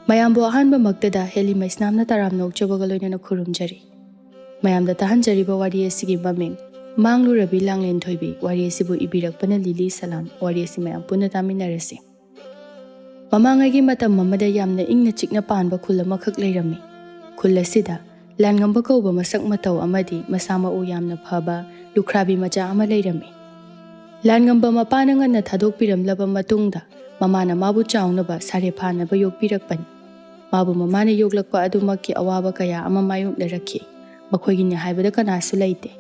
mayambo ahanba maktada Helly Maisnam na taram nokchabaga loinana khurumjari. Mayamda tahanjariba wari asigi maming Manglurabi Langlenthoibi wari asibu ibirakpana Lili Salam wari asi mayam punna taminarasi. Mamangagi matam mamada yamna ingna chikna panba khul ama khak leirami. Khul asida langamba kauba masak matau amadi masama u yamna phaba lukhrabi macha ama leirami. Langamba mapana nganna thadokpiramlaba matungda mamana mabu chaunaba sare phanaba yokpirakpani. Mabu mamana yoglakpa adumakki awaba kaya ama mayoknarakhi. Makhoigi ni haibada kanasu leite.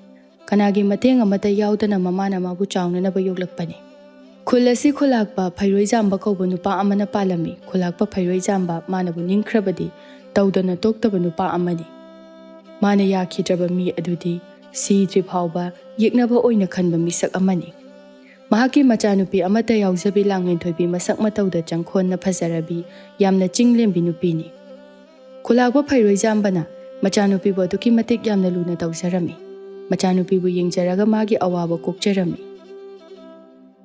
Kanagi mateng amata yaudana mamana mabu chaunanaba yoglakpani. Khul asi khulakpa phairoi jamba kauba nupa amana palami. Khulakpa phairoi jamba manabu ningkhrabadi tawdana toktaba nupa amani. Mana yakhidraba mi adudi sidri phawba yeknaba oina khanba misak amani. Mahaki machanupi amata yauzabi Langlenthoibi masak matauda changkhonna phajarabi yamna chinglembi nupini. Khulakpa phairoi jambana machanupi bu aduki matik yamna luna tawjarami. Machanupi bu yengjaraga magi awaba kokjarami.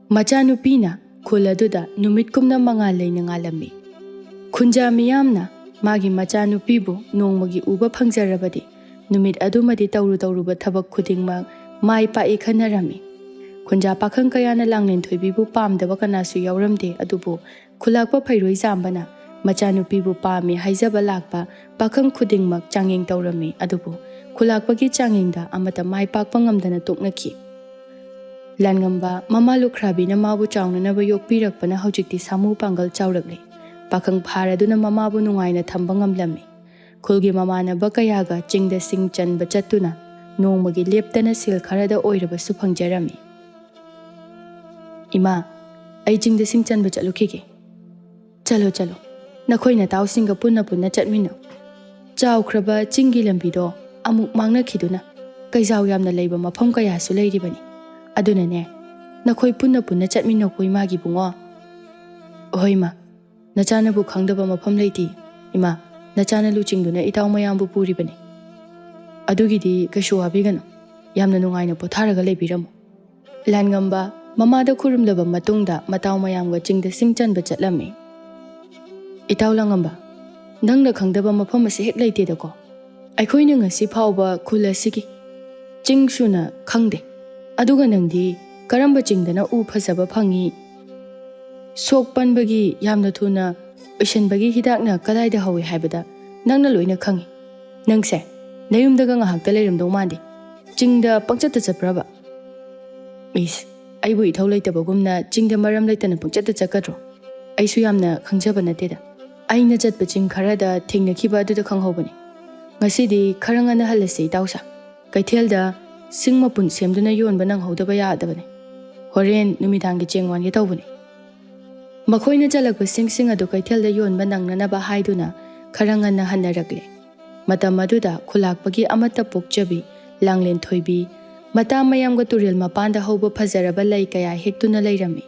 Machanupina khul aduda numit kumna mangal leina ngalami. Khunja miyamna magi machanupi bu nongmagi uba phangjarabadi numit adumadi tawruba thabak khudingmak mai pai khanarami. Khunja pakhang kayana Langlenthoibi bu pamdaba kanasu yauramde adubu khulakpa phairoi jambana machanupi bu pami haijaba lakpa pakhang khudingmak changeng tawrami adubu khulakpagi changengda amata mai pakpa ngamdana toknakhi. Langamba mama lukhrabi na mabu chaunanaba yokpirakpana haujikti samu pangal chaurakle. Pakhang pharaduna mama bu nungaina thamba ngamlami. Khulgi mamana bakayaga chingda sing chanba chattuna nongmagi leptana sil kharada oiraba su phangjarami. Ima, ai chingda sing chanba chalukhige. Chalo chalo. Nakhoina taw singa punna chatmino. Chaukraba chingi lambido amuk mangna khiduna. Kaijau yamna leiba mafam kaya su leiribani. Adunane, nakhoi punna chatmino koi magi bungo. Ohoima, nachana bu khangdaba mafam leiti. Ima, nachana lu chingduna itaw mayambu puribani. Adugidi kashu habigano. Yamna nungaina potharaga leibiramu. Langamba mamada khurumlaba matungda mataw mayamga chingda sing chanba chatlami. Itaw langamba, nangna khangdaba mafam ase hek leiteda ko. Aikhoina ngasi phawba khul asigi chingsuna khangde. Aduga nangdi karamba chingdana u phajaba phangi. Sok panbagi yamna thuna oishanbagi hidakna kadaida hawi haibada nangna loina khangi. Nangse nayumdaga ngahakta leiramdong mandi. Chingda pangchatta chapraba. Is aibu ithau leitabagumna chingda maram leitana pangchatta chakadro. Aisu yamna khangjaba nateda. Aina chatpa ching kharada thengnakiba aduda khanghobani. Ngasidi kharangana halase itawsa. Kaithelda singma pun semduna yonba nanghodaba yadabani. Horen numidangi chengwangi tawbani. Makhoina chalakpa sing adu kaithelda yonba nangnanaba haiduna kharangana hanarakle. Matam aduda khulakpagi amata pokjabi Langlenthoibi mata mayamga turil mapanda hoba phajaraba lai kaya hektuna leirami.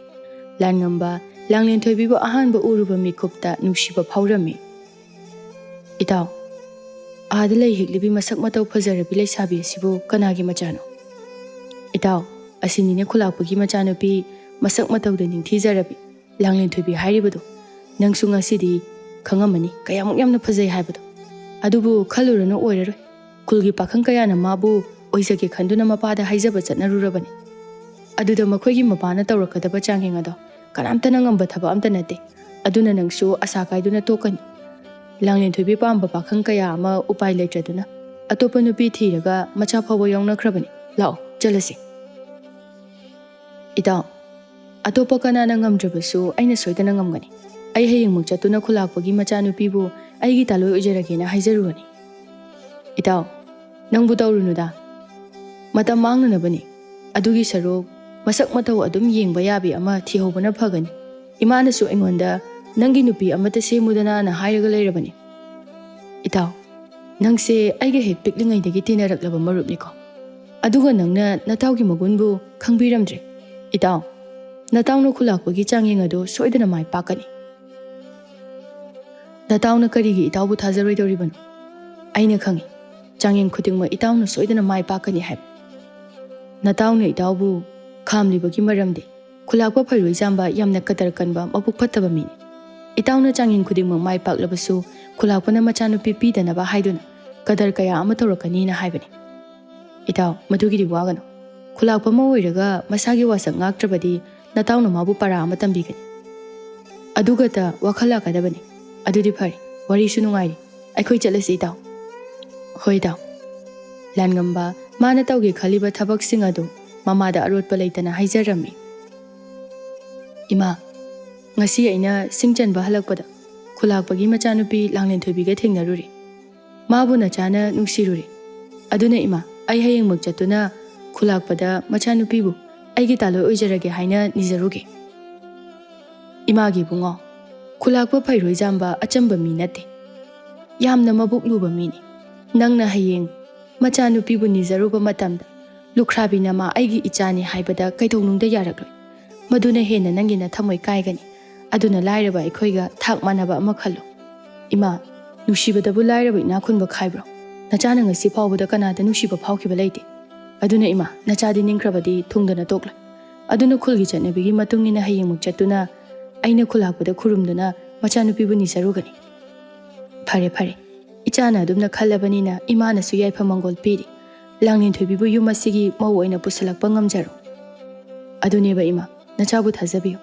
Langamba Langlenthoibi bu ahanba uruba mikupta nungsiba phawrami. Itaw Adalai hiklibi masak matau phajarabi leisabi asibu kanagi machano. Itaw asinine khulakpagi machanopi masak matauda ningthijarabi Langlenthoibi hairibadu nangsu ngasidi khangamani kayamuk yamna phajai haibadu. Adubu khalurano oiraroi. Khulgi pakhang kayana mabu oisage khanduna mapada haijaba chatnarurabani. Aduda makhoigi mapana tawrakadaba changheng ado kanamtana ngamba thaba amta nate. Aduna nangsu asa kaiduna tokani. Langlenthoibi pamba pakhang kaya ama upai leitraduna atopa nupi thiraga macha phawba yawnakhrabani. Lao chalasi. Itaw atopa kanana ngamdrabasu aina soidana ngamgani. Ai hayengmuk chatuna khulakpagi machanupibu aigi taloi oijaragena haijarurani. Itaw nangbu tawrunuda matam mangnanabani. Adugi saruk masak matau adum yengba yabi ama thihobana phagani. Imanasu aingonda nangi nupi amata semudana na hairaga leirabani. Itaw nangse aiga hek piklingaidagi tinaraklaba marupniko. Aduga nangna natawgi magunbu khangbiramdre. Itaw natawna khulakpagi changyeng adu soidana mai pakani. Natawna karigi itawbu thajaroidoribano. Aina khangi changyeng khudingma itawna soidana mai pakani haib. Natawna itawbu khamlibagi maramde khulakpa phairoi jamba yamna kadar kanba mapuk phattaba mini. ꯏꯇꯥꯎꯅ ꯆꯥꯡꯌꯦꯡ ꯈꯨꯗꯤꯡꯃꯛ ꯃꯥꯏ ꯄꯥꯛꯂꯕꯁꯨ ꯈꯨꯂꯥꯛꯄꯅ ꯃꯆꯥꯅꯨꯄꯤ ꯄꯤꯗꯅꯕ ꯍꯥꯏꯗꯨꯅ ꯀꯗꯔ ꯀꯌꯥ ꯑꯃ ꯇꯧꯔꯛꯀꯅꯤꯅ ꯍꯥꯏꯕꯅꯤ꯫ ꯏꯇꯥꯎ ꯃꯗꯨꯒꯤꯗꯤ ꯋꯥꯒꯅꯨ, ꯈꯨꯂꯥꯛꯄ ꯑꯃ ꯑꯣꯏꯔꯒ ꯃꯁꯥꯒꯤ ꯋꯥꯁꯛ ꯉꯥꯛꯇ꯭ꯔꯕꯗꯤ ꯅꯇꯥꯎꯅ ꯃꯥꯕꯨ ꯄꯔꯥ ꯑꯃ ꯇꯝꯕꯤꯒꯅꯤ, ꯑꯗꯨꯒꯇ ꯋꯥꯈꯜ ꯂꯥꯛꯀꯗꯕꯅꯤ꯫ ꯑꯗꯨꯗꯤ ꯐꯔꯦ, ꯋꯥꯔꯤꯁꯨ ꯅꯨꯡꯉꯥꯏꯔꯤ, ꯑꯩꯈꯣꯏ ꯆꯠꯂꯁꯤ ꯏꯇꯥꯎ꯫ ꯍꯣꯏ ꯏꯇꯥꯎ꯫ ꯂꯥꯟꯉꯝꯕ ꯃꯥꯅ ꯇꯧꯒꯦ ꯈꯜꯂꯤꯕ ꯊꯕꯛꯁꯤꯡ ꯑꯗꯨ ꯃꯃꯥꯗ ꯑꯔꯣꯠꯄ ꯂꯩꯇꯅ ꯍꯥꯏꯖꯔꯝꯃꯤ꯫ ꯏꯃꯥ, ꯉꯁꯤ ꯑꯩꯅ ꯁꯤꯡ ꯆꯟꯕ ꯍꯜꯂꯛꯄꯗ ꯈꯨꯂꯥꯛꯄꯒꯤ ꯃꯆꯥꯅꯨꯄꯤ ꯂꯥꯡꯂꯦꯟꯊꯣꯏꯕꯤꯒ ꯊꯦꯡꯅꯔꯨꯔꯦ꯫ ꯃꯥꯕꯨ ꯅꯆꯥꯅ ꯅꯨꯡꯁꯤꯔꯨꯔꯦ꯫ ꯑꯗꯨꯅ ꯏꯃꯥ, ꯑꯩ ꯍꯌꯦꯡꯃꯛ ꯆꯠꯇꯨꯅ ꯈꯨꯂꯥꯛꯄꯗ ꯃꯆꯥꯅꯨꯄꯤꯕꯨ ꯑꯩꯒꯤ ꯇꯥꯂꯣꯏ ꯑꯣꯏꯖꯔꯒꯦ ꯍꯥꯏꯅ ꯅꯤꯖꯔꯨꯒꯦ꯫ ꯏꯃꯥꯒꯤ ꯏꯕꯨꯡꯉꯣ, ꯈꯨꯂꯥꯛꯄ ꯐꯩꯔꯣꯏꯖꯥꯝꯕ ꯑꯆꯝꯕ ꯃꯤ ꯅꯠꯇꯦ, ꯌꯥꯝꯅ ꯃꯕꯨꯛ ꯂꯨꯕ ꯃꯤꯅꯤ꯫ ꯅꯪꯅ ꯍꯌꯦꯡ ꯃꯆꯥꯅꯨꯄꯤꯕꯨ ꯅꯤꯖꯔꯨꯕ ꯃꯇꯝꯗ ꯂꯨꯈ꯭ꯔꯥꯕꯤꯅ ꯃꯥ ꯑꯩꯒꯤ ꯏꯆꯥꯅꯤ ꯍꯥꯏꯕꯗ ꯀꯩꯗꯧꯅꯨꯡꯗ ꯌꯥꯔꯛꯂꯣꯏ꯫ ꯃꯗꯨꯅ ꯍꯦꯟꯅ ꯅꯪꯒꯤ ꯅꯊꯝꯃꯣꯏ ꯀꯥꯏꯒꯅꯤ꯫ ꯑꯗꯨꯅ ꯂꯥꯏꯔꯕ ꯑꯩꯈꯣꯏꯒ ꯊꯥꯛ ꯃꯥꯟꯅꯕ ꯑꯃ ꯈꯜꯂꯨ꯫ ꯏꯃꯥ, ꯅꯨꯡꯁꯤꯕꯗꯕꯨ ꯂꯥꯏꯔꯕ ꯏꯅꯥꯈꯨꯟꯕ ꯈꯥꯏꯕ꯭ꯔꯣ? ꯅꯆꯥꯅ ꯉꯁꯤ ꯐꯥꯎꯕꯗ ꯀꯅꯥꯗ ꯅꯨꯡꯁꯤꯕ ꯐꯥꯎꯈꯤꯕ ꯂꯩꯇꯦ꯫ ꯑꯗꯨꯅ ꯏꯃꯥ, ꯅꯆꯥꯗꯤ ꯅꯤꯡꯈ꯭ꯔꯕꯗꯤ ꯊꯨꯡꯗꯅ ꯇꯣꯛꯂꯣꯏ꯫ ꯑꯗꯨꯅ ꯈꯨꯜꯒꯤ ꯆꯠꯅꯕꯤꯒꯤ ꯃꯇꯨꯡ ꯏꯟꯅ ꯍꯌꯦꯡꯃꯛ ꯆꯠꯇꯨꯅ ꯑꯩꯅ ꯈꯨꯂꯥꯛꯄꯗ ꯈꯨꯔꯨꯝꯗꯨꯅ ꯃꯆꯥꯅꯨꯄꯤꯕꯨ ꯅꯤꯖꯔꯨꯒꯅꯤ꯫ ꯐꯔꯦ ꯐꯔꯦ, ꯏꯆꯥꯅ ꯑꯗꯨꯝꯅ ꯈꯜꯂꯕꯅꯤꯅ ꯏꯃꯥꯅꯁꯨ ꯌꯥꯏꯐ ꯃꯪꯒꯣꯜ ꯄꯤꯔꯤ꯫ ꯂꯥꯡꯂꯦꯟꯊꯣꯏꯕꯤꯕꯨ ꯌꯨꯝ ꯑꯁꯤꯒꯤ ꯃꯧ ꯑꯣꯏꯅ ꯄꯨꯁꯤꯜꯂꯛꯄ ꯉꯝꯖꯔꯣ꯫ ꯑꯗꯨꯅꯦꯕ ꯏꯃꯥ, ꯅꯆꯥꯕꯨ ꯊꯥꯖꯕꯤꯌꯨ꯫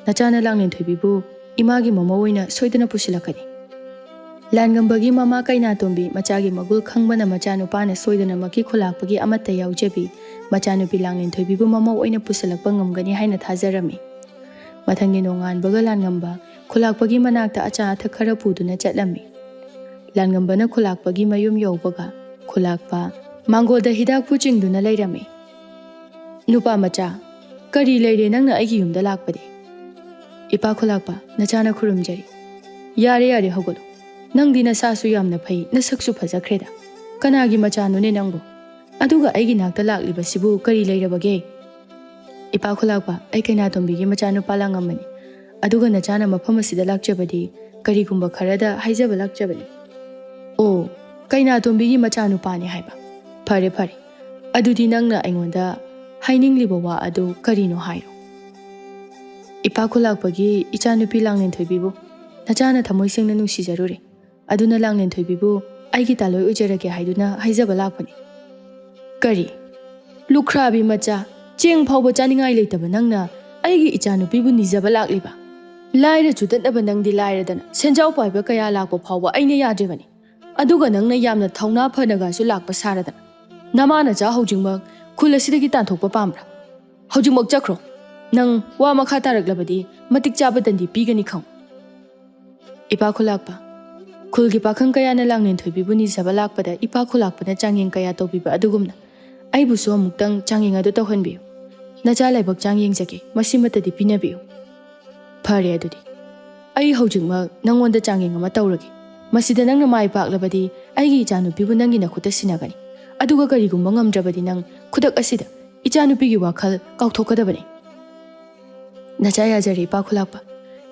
ꯅꯆꯥꯅ ꯂꯥꯡꯂꯦꯟꯊꯣꯏꯕꯤꯕꯨ ꯏꯃꯥꯒꯤ ꯃꯃꯧ ꯑꯣꯏꯅ ꯁꯣꯏꯗꯅ ꯄꯨꯁꯤꯜꯂꯛꯀꯅꯤ꯫ ꯂꯥꯟꯉꯝꯕꯒꯤ ꯃꯃꯥ ꯀꯩꯅꯥꯇꯣꯝꯕꯤ ꯃꯆꯥꯒꯤ ꯃꯒꯨꯜ ꯈꯪꯕꯅ ꯃꯆꯥꯅꯨꯄꯥꯅ ꯁꯣꯏꯗꯅꯃꯛꯀꯤ ꯈꯨꯂꯥꯛꯄꯒꯤ ꯑꯃꯠꯇ ꯌꯥꯎꯖꯕꯤ ꯃꯆꯥꯅꯨꯄꯤ ꯂꯥꯡꯂꯦꯟꯊꯣꯏꯕꯤꯕꯨ ꯃꯃꯧ ꯑꯣꯏꯅ ꯄꯨꯁꯤꯜꯂꯛꯄ ꯉꯝꯒꯅꯤ ꯍꯥꯏꯅ ꯊꯥꯖꯔꯝꯃꯤ꯫ ꯃꯊꯪꯒꯤ ꯅꯣꯡꯉꯥꯟꯕꯒ ꯂꯥꯟꯉꯝꯕ ꯈꯨꯂꯥꯛꯄꯒꯤ ꯃꯅꯥꯛꯇ ꯑꯆꯥ ꯑꯊꯛ ꯈꯔ ꯄꯨꯗꯨꯅ ꯆꯠꯂꯝꯃꯤ꯫ ꯂꯥꯟꯉꯝꯕꯅ ꯈꯨꯂꯥꯛꯄꯒꯤ ꯃꯌꯨꯝ ꯌꯧꯕꯒ ꯈꯨꯂꯥꯛꯄ ꯃꯥꯡꯒꯣꯜꯗ ꯍꯤꯗꯥꯛꯄꯨ ꯆꯤꯡꯗꯨꯅ ꯂꯩꯔꯝꯃꯤ꯫ ꯅꯨꯄꯥ ꯃꯆꯥ, ꯀꯔꯤ ꯂꯩꯔꯦ ꯅꯪꯅ ꯑꯩꯒꯤ ꯌꯨꯝꯗ ꯂꯥꯛꯄꯗꯤ? ꯏꯄꯥ ꯈꯨꯂꯥꯛꯄ, ꯅꯆꯥꯅ ꯈꯨꯔꯨꯝꯖꯔꯤ꯫ ꯌꯥꯔꯦ ꯌꯥꯔꯦ, ꯍꯧꯒꯠꯂꯨ꯫ ꯅꯪꯗꯤ ꯅꯁꯥꯁꯨ ꯌꯥꯝꯅ ꯐꯩ, ꯅꯁꯛꯁꯨ ꯐꯖꯈ꯭ꯔꯦꯗ꯫ ꯀꯅꯥꯒꯤ ꯃꯆꯥꯅꯣꯅꯦ ꯅꯪꯕꯨ? ꯑꯗꯨꯒ ꯑꯩꯒꯤ ꯅꯥꯛꯇ ꯂꯥꯛꯂꯤꯕꯁꯤꯕꯨ ꯀꯔꯤ ꯂꯩꯔꯕꯒꯦ? ꯏꯄꯥ ꯈꯨꯂꯥꯛꯄ, ꯑꯩ ꯀꯩꯅꯥꯇꯣꯝꯕꯤꯒꯤ ꯃꯆꯥꯅꯨꯄꯥ ꯂꯥꯡꯉꯝꯕꯅꯤ꯫ ꯑꯗꯨꯒ ꯅꯆꯥꯅ ꯃꯐꯝ ꯑꯁꯤꯗ ꯂꯥꯛꯆꯕꯗꯤ ꯀꯔꯤꯒꯨꯝꯕ ꯈꯔꯗ ꯍꯥꯏꯖꯕ ꯂꯥꯛꯆꯕꯅꯤ꯫ ꯑꯣ, ꯀꯩꯅꯥꯇꯣꯝꯕꯤꯒꯤ ꯃꯆꯥꯅꯨꯄꯥꯅꯤ ꯍꯥꯏꯕ? ꯐꯔꯦ ꯐꯔꯦ, ꯑꯗꯨꯗꯤ ꯅꯪꯅ ꯑꯩꯉꯣꯟꯗ ꯍꯥꯏꯅꯤꯡꯂꯤꯕ ꯋꯥ ꯑꯗꯨ ꯀꯔꯤꯅꯣ ꯍꯥꯏꯔꯣ꯫ ꯏꯄꯥ ꯈꯨꯂꯥꯛꯄꯒꯤ ꯏꯆꯥꯅꯨꯄꯤ ꯂꯥꯡꯂꯦꯟꯊꯣꯏꯕꯤꯕꯨ ꯅꯆꯥꯅ ꯊꯃꯣꯏ ꯁꯦꯡꯅ ꯅꯨꯡꯁꯤꯖꯔꯨꯔꯦ꯫ ꯑꯗꯨꯅ ꯂꯥꯡꯂꯦꯟꯊꯣꯏꯕꯤꯕꯨ ꯑꯩꯒꯤ ꯇꯥꯂꯣꯏ ꯑꯣꯏꯖꯔꯒꯦ ꯍꯥꯏꯗꯨꯅ ꯍꯥꯏꯖꯕ ꯂꯥꯛꯄꯅꯤ꯫ ꯀꯔꯤ? ꯂꯨꯈ꯭ꯔꯥꯕꯤ ꯃꯆꯥ, ꯆꯦꯡ ꯐꯥꯎꯕ ꯆꯥꯅꯤꯡꯉꯥꯏ ꯂꯩꯇꯕ ꯅꯪꯅ ꯑꯩꯒꯤ ꯏꯆꯥꯅꯨꯄꯤꯕꯨ ꯅꯤꯖꯕ ꯂꯥꯛꯂꯤꯕ? ꯂꯥꯏꯔ ꯆꯨꯗꯠꯅꯕ ꯅꯪꯗꯤ ꯂꯥꯏꯔꯗꯅ ꯁꯦꯟꯖꯥꯎ ꯄꯥꯏꯕ ꯀꯌꯥ ꯂꯥꯛꯄ ꯐꯥꯎꯕ ꯑꯩꯅ ꯌꯥꯗ꯭ꯔꯤꯕꯅꯤ꯫ ꯑꯗꯨꯒ ꯅꯪꯅ ꯌꯥꯝꯅ ꯊꯧꯅꯥ ꯐꯅꯒꯁꯨ ꯂꯥꯛꯄ ꯁꯥꯔꯗꯅ ꯅꯃꯥ ꯅꯆꯥ ꯍꯧꯖꯤꯛꯃꯛ ꯈꯨꯜ ꯑꯁꯤꯗꯒꯤ ꯇꯥꯟꯊꯣꯛꯄ ꯄꯥꯝꯕ꯭ꯔꯥ? ꯍꯧꯖꯤꯛꯃꯛ ꯆꯠꯈ꯭ꯔꯣ꯫ ꯅꯪ ꯋꯥ ꯃꯈꯥ ꯇꯥꯔꯛꯂꯕꯗꯤ ꯃꯇꯤꯛ ꯆꯥꯕ ꯗꯟꯗꯤ ꯄꯤꯒꯅꯤ ꯈꯪꯉꯨ꯫ ꯏꯄꯥ ꯈꯨꯂꯥꯛꯄ, ꯈꯨꯜꯒꯤ ꯄꯥꯈꯪ ꯀꯌꯥꯅ ꯂꯥꯡꯂꯦꯟꯊꯣꯏꯕꯤꯕꯨ ꯅꯤꯖꯕ ꯂꯥꯛꯄꯗ ꯏꯄꯥ ꯈꯨꯂꯥꯛꯄꯅ ꯆꯥꯡꯌꯦꯡ ꯀꯌꯥ ꯇꯧꯕꯤꯕ ꯑꯗꯨꯒꯨꯝꯅ ꯑꯩꯕꯨꯁꯨ ꯑꯃꯨꯛꯇꯪ ꯆꯥꯡꯌꯦꯡ ꯑꯗꯨ ꯇꯧꯍꯟꯕꯤꯌꯨ꯫ ꯅꯆꯥ ꯂꯥꯏꯕꯛ ꯆꯥꯡ ꯌꯦꯡꯖꯒꯦ, ꯃꯁꯤꯃꯇꯗꯤ ꯄꯤꯅꯕꯤꯌꯨ꯫ ꯐꯔꯦ, ꯑꯗꯨꯗꯤ ꯑꯩ ꯍꯧꯖꯤꯛꯃꯛ ꯅꯪꯉꯣꯟꯗ ꯆꯥꯡꯌꯦꯡ ꯑꯃ ꯇꯧꯔꯒꯦ꯫ ꯃꯁꯤꯗ ꯅꯪꯅ ꯃꯥꯏ ꯄꯥꯛꯂꯕꯗꯤ ꯑꯩꯒꯤ ꯏꯆꯥꯅꯨꯄꯤꯕꯨ ꯅꯪꯒꯤ ꯅꯈꯨꯠꯇ ꯁꯤꯟꯅꯒꯅꯤ꯫ ꯑꯗꯨꯒ ꯀꯔꯤꯒꯨꯝꯕ ꯉꯝꯗ꯭ꯔꯕꯗꯤ ꯅꯪ ꯈꯨꯗꯛ ꯑꯁꯤꯗ ꯏꯆꯥꯅꯨꯄꯤꯒꯤ ꯋꯥꯈꯜ ꯀꯥꯎꯊꯣꯛꯀꯗꯕꯅꯤ꯫ ꯅꯆꯥ ꯌꯥꯖꯔꯦ ꯏꯄꯥ ꯈꯨꯂꯥꯛꯄ꯫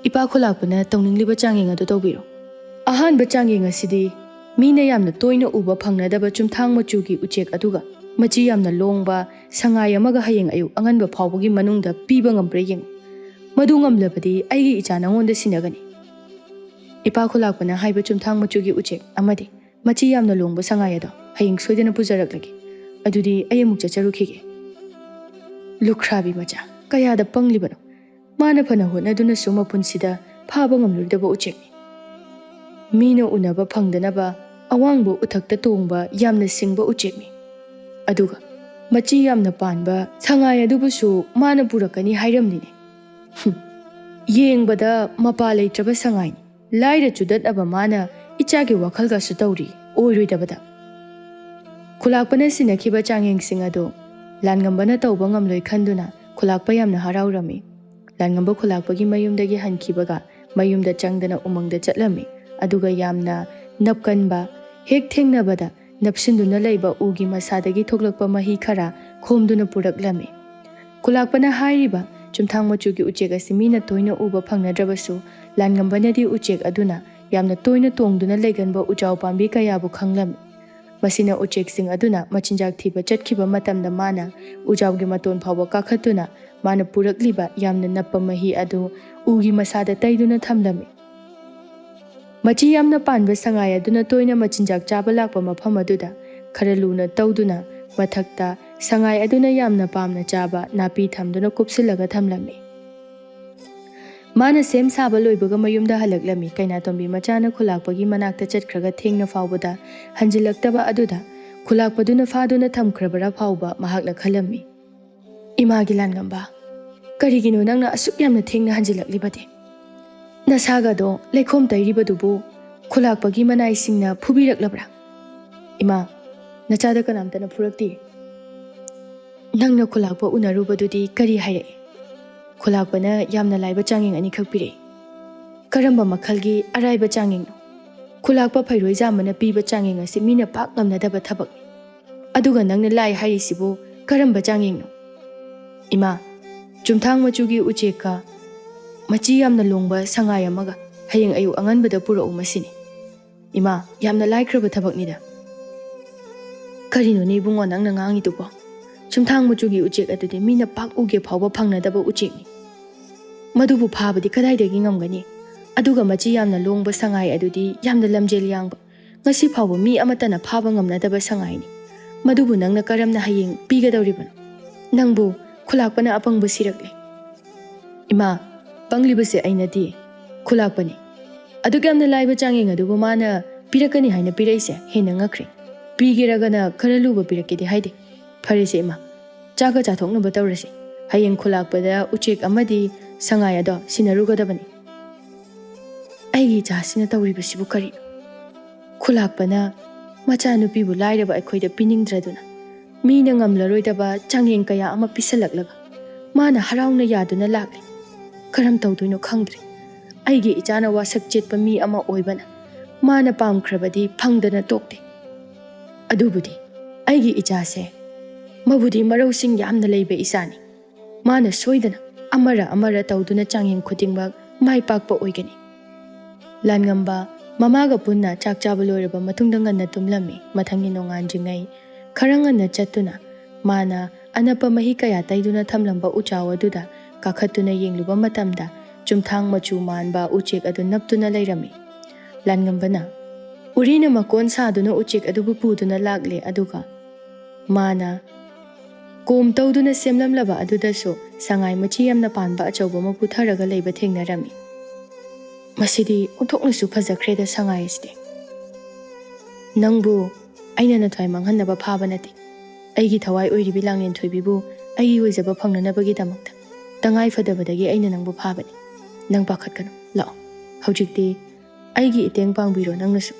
ꯏꯄꯥ ꯈꯨꯂꯥꯛꯄꯅ ꯇꯧꯅꯤꯡꯂꯤꯕ ꯆꯥꯡꯌꯦꯡ ꯑꯗꯨ ꯇꯧꯕꯤꯔꯣ꯫ ꯑꯍꯥꯟꯕ ꯆꯥꯡꯌꯦꯡ ꯑꯁꯤꯗꯤ ꯃꯤꯅ ꯌꯥꯝꯅ ꯇꯣꯏꯅ ꯎꯕ ꯐꯪꯅꯗꯕ ꯆꯨꯝꯊꯥꯡ ꯃꯆꯨꯒꯤ ꯎꯆꯦꯛ ꯑꯗꯨꯒ ꯃꯆꯤ ꯌꯥꯝꯅ ꯂꯣꯡꯕ ꯁꯉꯥꯏ ꯑꯃꯒ ꯍꯌꯦꯡ ꯑꯌꯨꯛ ꯑꯉꯟꯕ ꯐꯥꯎꯕꯒꯤ ꯃꯅꯨꯡꯗ ꯄꯤꯕ ꯉꯝꯕ꯭ꯔꯥ ꯌꯦꯡꯉꯨ꯫ ꯃꯗꯨ ꯉꯝꯂꯕꯗꯤ ꯑꯩꯒꯤ ꯏꯆꯥ ꯅꯉꯣꯟꯗ ꯁꯤꯟꯅꯒꯅꯤ꯫ ꯏꯄꯥ ꯈꯨꯂꯥꯛꯄꯅ ꯍꯥꯏꯕ ꯆꯨꯝꯊꯥꯡ ꯃꯆꯨꯒꯤ ꯎꯆꯦꯛ ꯑꯃꯗꯤ ꯃꯆꯤ ꯌꯥꯝꯅ ꯂꯣꯡꯕ ꯁꯉꯥꯏ ꯑꯗꯣ ꯍꯌꯦꯡ ꯁꯣꯏꯗꯅ ꯄꯨꯖꯔꯛꯂꯒꯦ꯫ ꯑꯗꯨꯗꯤ ꯑꯩ ꯑꯃꯨꯛ ꯆꯠꯆꯔꯨꯈꯤꯒꯦ꯫ ꯂꯨꯈ꯭ꯔꯥꯕꯤ ꯃꯆꯥ, ꯀꯌꯥꯗ ꯄꯪꯂꯤꯕꯅꯣ? ꯃꯥꯅ ꯐꯅ ꯍꯣꯠꯅꯗꯨꯅꯁꯨ ꯃꯄꯨꯟꯁꯤꯗ ꯐꯥꯕ ꯉꯝꯂꯣꯏꯗꯕ ꯎꯆꯦꯛꯅꯤ꯫ ꯃꯤꯅ ꯎꯅꯕ ꯐꯪꯗꯅꯕ ꯑꯋꯥꯡꯕ ꯎꯊꯛꯇ ꯇꯣꯡꯕ ꯌꯥꯝꯅ ꯁꯤꯡꯕ ꯎꯆꯦꯛꯅꯤ꯫ ꯑꯗꯨꯒ ꯃꯆꯤ ꯌꯥꯝꯅ ꯄꯥꯟꯕ ꯁꯉꯥꯏ ꯑꯗꯨꯕꯨꯁꯨ ꯃꯥꯅ ꯄꯨꯔꯛꯀꯅꯤ ꯍꯥꯏꯔꯝꯂꯤꯅꯦ꯫ ꯌꯦꯡꯕꯗ ꯃꯄꯥ ꯂꯩꯇ꯭ꯔꯕ ꯁꯉꯥꯏꯅꯤ꯫ ꯂꯥꯏꯔ ꯆꯨꯗꯠꯅꯕ ꯃꯥꯅ ꯏꯆꯥꯒꯤ ꯋꯥꯈꯜꯒꯁꯨ ꯇꯧꯔꯤ ꯑꯣꯏꯔꯣꯏꯗꯕꯗ꯫ ꯈꯨꯂꯥꯛꯄꯅ ꯁꯤꯟꯅꯈꯤꯕ ꯆꯥꯡꯌꯦꯡꯁꯤꯡ ꯑꯗꯨ ꯂꯥꯟꯉꯝꯕꯅ ꯇꯧꯕ ꯉꯝꯂꯣꯏ ꯈꯟꯗꯨꯅ ꯈꯨꯂꯥꯛꯄ ꯌꯥꯝꯅ ꯍꯔꯥꯎꯔꯝꯃꯤ꯫ ꯂꯥꯟꯉꯝꯕ ꯈꯨꯂꯥꯛꯄꯒꯤ ꯃꯌꯨꯝꯗꯒꯤ ꯍꯟꯈꯤꯕꯒ ꯃꯌꯨꯝꯗ ꯆꯪꯗꯅ ꯎꯃꯪꯗ ꯆꯠꯂꯝꯃꯤ꯫ ꯑꯗꯨꯒ ꯌꯥꯝꯅ ꯅꯞꯀꯟꯕ, ꯍꯦꯛ ꯊꯦꯡꯅꯕꯗ ꯅꯞꯁꯤꯟꯗꯨꯅ ꯂꯩꯕ ꯎꯒꯤ ꯃꯁꯥꯗꯒꯤ ꯊꯣꯛꯂꯛꯄ ꯃꯍꯤ ꯈꯔ ꯈꯣꯝꯗꯨꯅ ꯄꯨꯔꯛꯂꯝꯃꯤ꯫ ꯈꯨꯂꯥꯛꯄꯅ ꯍꯥꯏꯔꯤꯕ ꯆꯨꯝꯊꯥꯡ ꯃꯆꯨꯒꯤ ꯎꯆꯦꯛ ꯑꯁꯤ ꯃꯤꯅ ꯇꯣꯏꯅ ꯎꯕ ꯐꯪꯅꯗ꯭ꯔꯕꯁꯨ ꯂꯥꯟꯉꯝꯕꯅꯗꯤ ꯎꯆꯦꯛ ꯑꯗꯨꯅ ꯌꯥꯝꯅ ꯇꯣꯏꯅ ꯇꯣꯡꯗꯨꯅ ꯂꯩꯒꯟꯕ ꯎꯖꯥꯎ ꯄꯥꯝꯕꯤ ꯀꯌꯥꯕꯨ ꯈꯪꯂꯝꯃꯤ꯫ ꯃꯁꯤꯅ ꯎꯆꯦꯛꯁꯤꯡ ꯑꯗꯨꯅ ꯃꯆꯤꯟꯖꯥꯛ ꯊꯤꯕ ꯆꯠꯈꯤꯕ ꯃꯇꯝꯗ ꯃꯥꯅ ꯎꯖꯥꯎꯒꯤ ꯃꯇꯣꯟ ꯐꯥꯎꯕ ꯀꯥꯈꯠꯇꯨꯅ ꯃꯥꯅ ꯄꯨꯔꯛꯂꯤꯕ ꯌꯥꯝꯅ ꯅꯞꯄ ꯃꯍꯤ ꯑꯗꯨ ꯎꯒꯤ ꯃꯁꯥꯗ ꯇꯩꯗꯨꯅ ꯊꯝꯂꯝꯃꯤ꯫ Machi yamna panba sangai aduna toina machinjak chaba lakpa mafam aduda khara luna tawduna mathakta sangai aduna yamna pamna chaba napi thamduna kupsilaga thamlami. Mana sem saba loibaga mayumda halaklami kaina tombi machana khulakpagi manakta chatkhraga thengna fawbada hanjilaktaba aduda khulakpaduna faduna thamkhrabara fawba mahakna khalami. Imagi langamba karigino nangna asuk yamna thengna hanjilaklibade. Nasaga do lekhom tairibadubu khulakpagi manai singna phubiraklabra. Ima nachada kanamtana phurakti. Nangna khulakpa unarubadudi kari haire. Khulakpana yamna laiba changing ani khakpire. Karamba makhalgi araiba changing no. Khulakpa phairoi jamana piba changing asi mina pak ngamnadaba thabak. Aduga nangna lai hairisibu karamba changing no. Ima chumthang machugi ucheka machi yamna longba sangai amaga hayeng ayu anganbada purau masini. Ima yamna laikhraba thabaknida. Karino ni bungo nangna ngangi tupo. Chumthang machugi uchek adudi mina pak uge phawba phangnadaba uchekni. Madubu phabadi kadaidagi ngamgani. Aduga machi yamna longba sangai adudi yamna lamjel yangba. Ngasi phawba mi amatana phaba ngamnadaba sangai ni. Madubu nangna karamna hayeng pigadawribano. Nangbu khulakpana apangba sirakle. Ima panglibase ainati khulakpani. Aduga yamna laiba changing adubu mana pirakani haina piraise hena ngakre. Pigiragana kharaluba pirakidi haide. Pharise ima chaga chathoknaba tawrase. Hayeng khulakpada uchek amadi sangai ado sinarugadabani. Aigi chasina tawribasibu kari. Khulakpana machanupibu lairaba aikhoida piningdraduna. Mina ngamlaroidaba changeng kaya ama pisalaklaga. Mana harauna yaduna lakle. Karam tawduino khangdre. Aigi ichana wasak chetpa mi ama oibana. Mana pamkhrabadi phangdana tokte. Adubudi aigi ichase mabudi marosing yamna leibe isani. Mana soidana amara tawduna changeng khudingbak mai pakpa oigani. Langamba mamaga punna chak chaba loiraba matungda nganna tumlami mathangi nonganjingai khara nganna chattuna mana anapa mahi kaya taiduna thamlamba uchaw aduda kakhatuna yengluba matamda chumthang machu manba uchek adu naptuna leirami. Langambana urina makon saduna uchek adubu puduna lagle aduga mana kom tawduna semlamlaba adudaso sangai machi yamna panba achawba mapu tharaga leiba thengnarami. Masidi onthoknasu phajakhreda sangai asde. Nangbu aina na thwai manghanaba phaba nati. Aigi thawai oiribi Langlenthoibibu aigi oijaba phangnanabagi damakta tangai fadabadagi aina nangbu phabani. Nang pakhatkanu lao hojikti aigi iteng pangbiro nangnasu.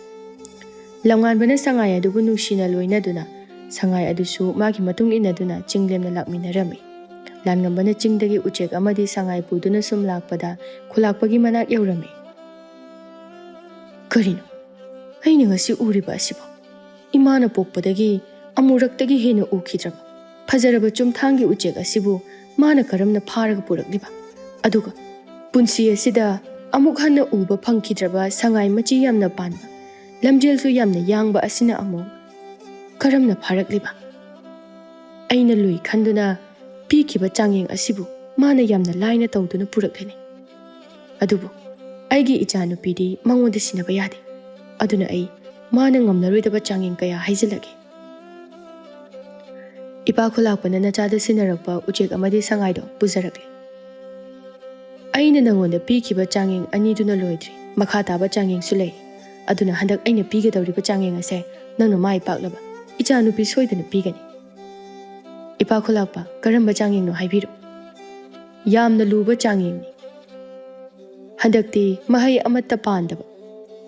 Lamnganbana sangai adubu nuksina loinaduna sangai adusu magi matung inaduna chinglemna lakminarami. Langambana chingdagi uchek amadi sangai puduna sum lakpada khulakpagi manak yaurami. Karino aina ngasi uriba asibo imana pokpadagi amuraktagi hena ukhidraba phajaraba chumthangi uchek asibu mana karamna pharaga purakliba aduga punsi asida amuk hanna uba phangkhidraba sangai machi yamna panba lamjelsu yamna yangba asina amuk karamna pharakliba. Aina lui khanduna pikhiba changeng asibu mana yamna laina tawduna puraklani. Adubu aigi ichanupidi mangonda sinaba yade. Aduna ai mana ngamlaroidaba changeng kaya haijilage. Ipa khulakpana nachada sinarakpa uchek amadi sangaido pujarakle. Aina nangonda pikhiba changeng aniduna loidri makha taba changeng sulei. Aduna handak aina pigadawriba changeng ase nangna mai paklaba ichanupi soidana pigani. Ipa khulakpa karamba changeng no haibiru. Yamna luba changeng ni. Handakti mahai amatta pandaba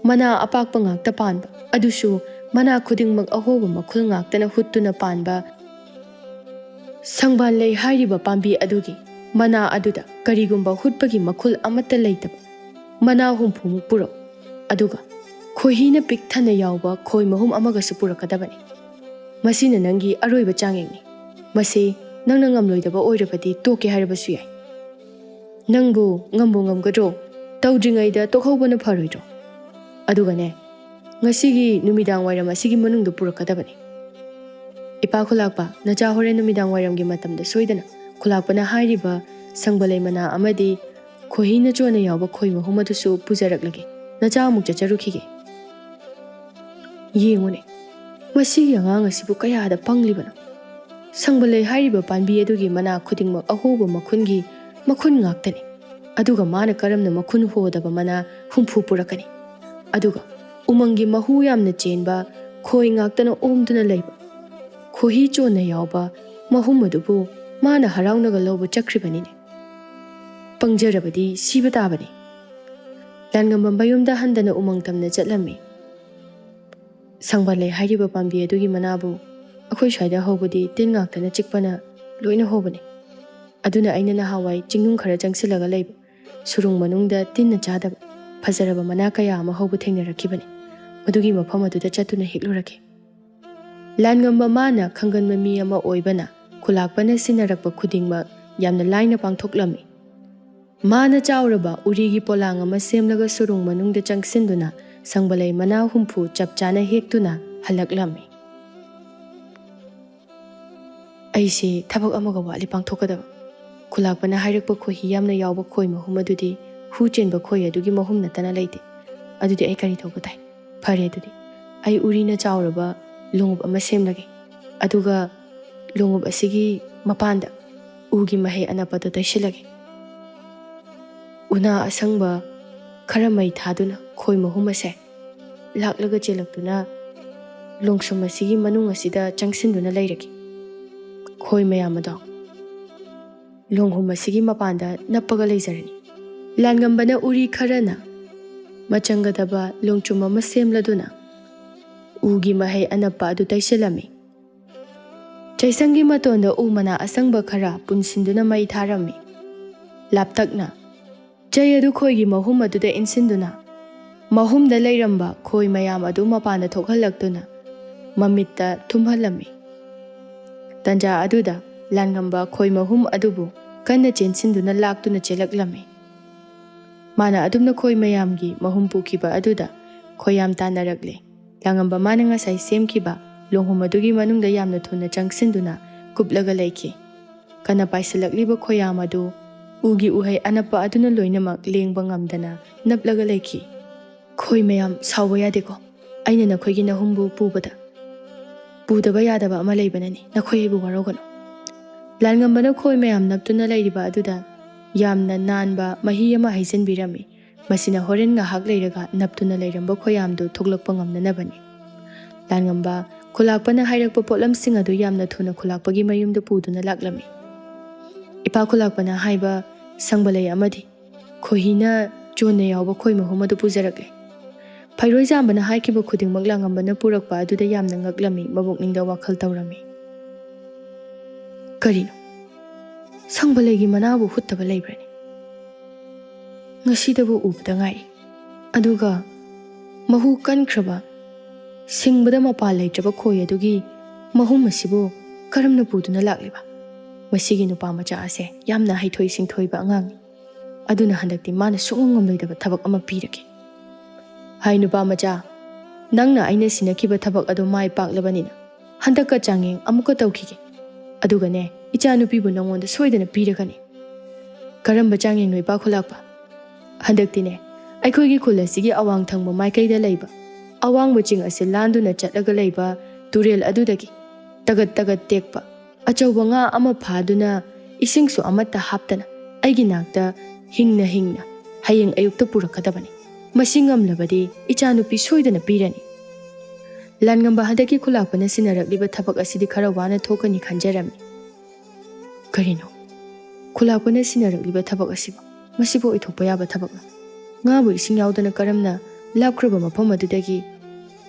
mana apakpa ngakta panba adusu mana khudingmak ahoba makhul ngaktana huttuna panba sangban lei hairiba pambi adugi mana aduda karigumba hutpagi makhul amatta leitaba mana humphumuk puro aduga khohina pikthana yawba khoi mahum amaga supurakadabani. Masina nangi aroiba changengni. Masi nangna ngamloidaba oirabadi toke harabasu yai. Nangbu ngamgadro tawdringaida tokhobana pharoidro. Adugane ngasigi numidang wairam asigi manungda purakadabani. Ipa khulakpa nacha hore numidang wairamgi matamda soidana khulakpana hairiba sangbalai mana amadi khohina chona yawba khoi mahumadusu pujaraklagi nacha amuk chacharukhige. Yengune masigi angang asibu kayada panglibano. Sangbale hairiba panbi adugi mana khudingmak ahoba makhungi makhun ngaktani. Aduga mana karamna makhun hodaba mana humpu purakani. Aduga umangi mahu yamna chenba khoi ngaktana omduna leiba. Khohi chona yawba mahum adubu mana harawnaga lawba chakribanine. Pangjarabadi siba tabani. Langamba bayumda handana umang tamna chatlami. Sangbale hairiba panbi adugi manabu akhoi shaida hobudi tin ngaktana chikpana loina hobani. Aduna aina na hawai chingnung khara changsilaga leiba. Surung manungda tinna chadaba fazaraba mana kaya ama hobu thengnarakibani. Madugi mafam aduda chatuna hiklurake. Langamba mana khanganba mi ama oibana khulakpana sinarakpa khudingma yamna laina pangthoklami. Mana chawraba urigi polang ama semlaga surung manungda changsinduna Sangbalai mana humpu chapchana hektuna halaklami. Aisi thabak amaga wali pangthokadaba. Khulakpana hairakpa khohi yamna yawba khoi mahum adudi hu chenba khoi adugi mahum natana leite. Adudi ai kari thoba tai. Phare adudi ai urina chawraba lungub ama semlage. Aduga lungub asigi mapanda ugi mahe anapado taisilage. Una asangba karamai thaduna khoi mahum ase laklaga chelaktuna longsum asigi manung asida changsinduna leiraki. Khoi mayam ado longhum asigi mapanda nappaga leizarani. Langambana uri kharana machangadaba longchum ama semladuna ugi mahe anappa adu taisilami. Chaisangi matonda umana asangba khara punsinduna mai tharami. Laptakna Jay adu khoigi mahum aduda insinduna mahumda leiramba khoi mayam adu mapanda thokhalaktuna mamitta thumhalami. Tanja aduda langamba khoi mahum adubu kanna chensinduna laktuna chelaklami. Mana adumna khoi mayamgi mahum pukiba aduda khoyam tanarakle. Langamba mana ngasai semkiba longhum adugi manungda yamna thuna changsinduna kuplaga leiki. Kana paisalakliba khoyam adu ugi uhai anapa aduna loinamak lengba ngamdana naplaga leiki. Khoi mayam sawba yadeko. Aina nakhoigi nahumbu pubada. Pudaba yadaba ama leibanani nakhoi ibu warogano. Langambana khoi mayam naptuna leiriba aduda yamna nanba mahi ama haisanbirami. Masina horen ngahak leiraga naptuna leiramba khoyamdu thoklakpa ngamnanabani. Langamba khulakpana hairakpa potlamsing adu yamna thuna khulakpagi mayumda puduna laklami. Ipa khulakpana haiba Sangbalai amadi khohina chona yawba khoi mahum adu pujarakle. Phairoi jambana haikiba khudingmak langambana purakpa aduda yamna ngaklami mabukningda wakhal tawrami. Karino Sangbalai manabu huttaba leibrani. Ngasidabu ubda ngai. Aduga mahu kankraba singbada mapal leitraba khoi adugi mahum asibu karamna puduna lakliba. Masigi nupa macha ase yamna haithoi singthoiba angang. Aduna handakti mana sungngam leidaba thabak ama pirake. Hai nupa macha nangna aina sinakiba thabak adu mai paklabanina handakka changeng amuka tawkhige. Aduga ne icha nupibu nangonda soidana piragani. Karamba changeng noi pa khulakpa. Handakti ne aikhoigi khul asigi awang thangba maikaida leiba. Awang baching ase landuna chatlaga leiba turel adudagi tagat tagat tekpa. Achauba nga ama phaduna isingsu amata haptana aigi nakta hingna hayeng ayukta purakadabani. Masingamlabadi ichanupi soidana pirani. Langamba handaki khulakpana sinarakliba thabak asidi khara wana thokani khanjarami. Karino khulakpana sinarakliba thabak asiba masibo ithokpa yaba thabakna. Ngabu ising yaudana karamna lapkhraba mafam adudagi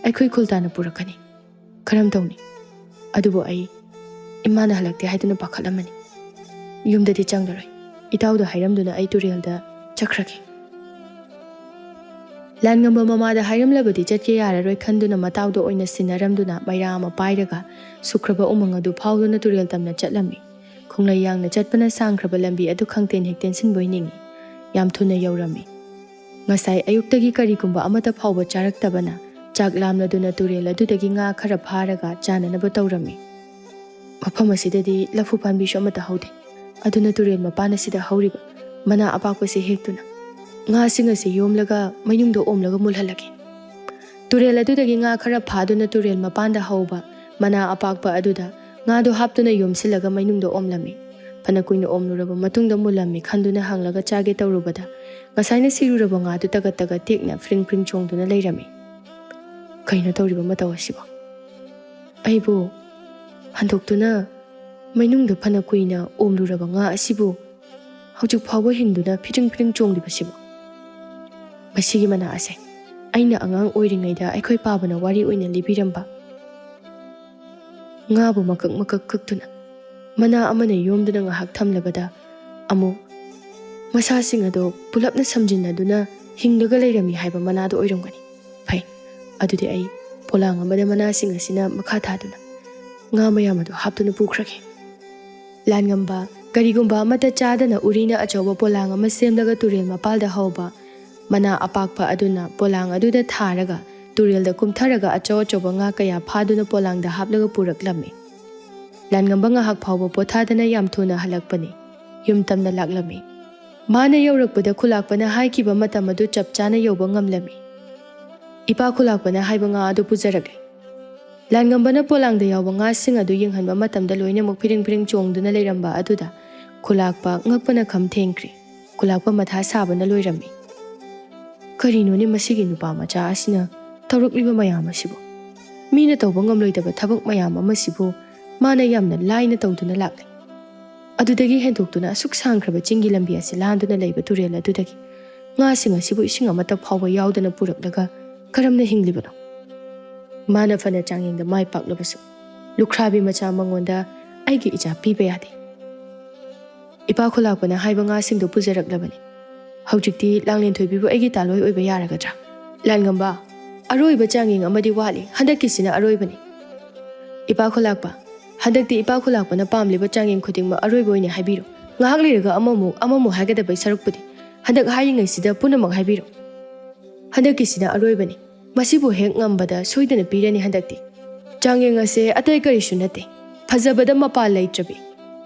aikhoi khultana purakani. Karam tawni adubo ai Imana halakte haiduna pakhalamani. Yumdadi changlaroi. Itauda hairamduna ai turelda chakrake. Langamba mamada hairamlabadi chatke yararoi khanduna matauda oina sinaramduna maira ama pairaga sukraba umang adu phawduna turel tamna chatlami. Khonglai yangna chatpana sangkraba lambi adu khangten hekten sinboi ningi. Yam thuna yaurami. Ngasai ayuktagi karigumba amata phawba charaktabana chak lamladuna turel adudagi nga khara pharaga chananaba tawrami. Mafam asidadi lafu panbi sho amata haude. Aduna turel mapana sida hauriba mana apakpasi hektuna. nga sing ase yomlaga mainung do omlaga mulhalage turel adudagi nga khara phaduna turel mapanda hauba mana apakpa aduda nga do haptuna yomsilaga mainung do omlami phana kuina omluraba matungda mulami khanduna hanglaga chage tawrubada ngasaina siruraba nga du taga taga tekna fring fring chongduna leirami kaina tawriba matawasiba aibo handoktuna mainung da phana kuina omluraba nga asibu haujuk phawa hinduna phiting phiting chonglibasiba masigi mana ase aina angang oiringaida aikhoi pabana wari oina libiramba nga bu makak makak kaktuna mana amana yomduna nga hak thamlabada amu masa sing ado pulapna samjinaduna hingdaga leirami haiba mana do oirangani phai adudi ai polang amada mana sing asina makha thaduna nga mayam ado haptuna pukhrake langamba karigumba amata chadana urina achoba polang ama semdaga turel mapalda hauba mana apakpa aduna polang aduda tharaga turel da kumtharaga acho choba nga kaya phaduna polang da haplaga puraklami langamba nga hak phawba pothadana yam thuna halakpani yum tamna laklami mana yaurakpada khulakpana haikiba matam adu chapchana yoba ngamlami ipa khulakpana haiba nga adu pujarakle langambana polang da yawa nga sing adu yenghanba matamda loina mok phiring phiring chongduna leiramba aduda khulakpa ngakpana kham thengkri khulakpa matha sabana loirami karino ni masigi nupa macha asina tawrukliba mayam asibu mina tawba ngamloidaba thabak mayam amasibu mana yamna laina tawduna lakle adudagi hendoktuna asuk sangkraba chingi lambi ase landuna leiba turel adudagi nga sing asibu ising amata phawba yaudana puraklaga karamna hinglibano mana fana changyengda mai paklabasu lukhrabi macha mangonda aigi ija piba yade ipa khulakpana haiba nga singdo pujaraklabani haujikti Langlenthoibibu aigi taloi oiba yaragadra langamba aroiba changyeng amadi wali handakisina aroibani ipa khulakpa handakti ipa khulakpana pamliba changyeng khudingma aroiba oine haibiro ngahak leiraga amamu haigadaba sarukpudi handak haingai sida punamak haibiro handakisina aroibani masibu hek ngambada soidana pirani handakti changyeng ase atai karisu nate phajabada mapa leitrabi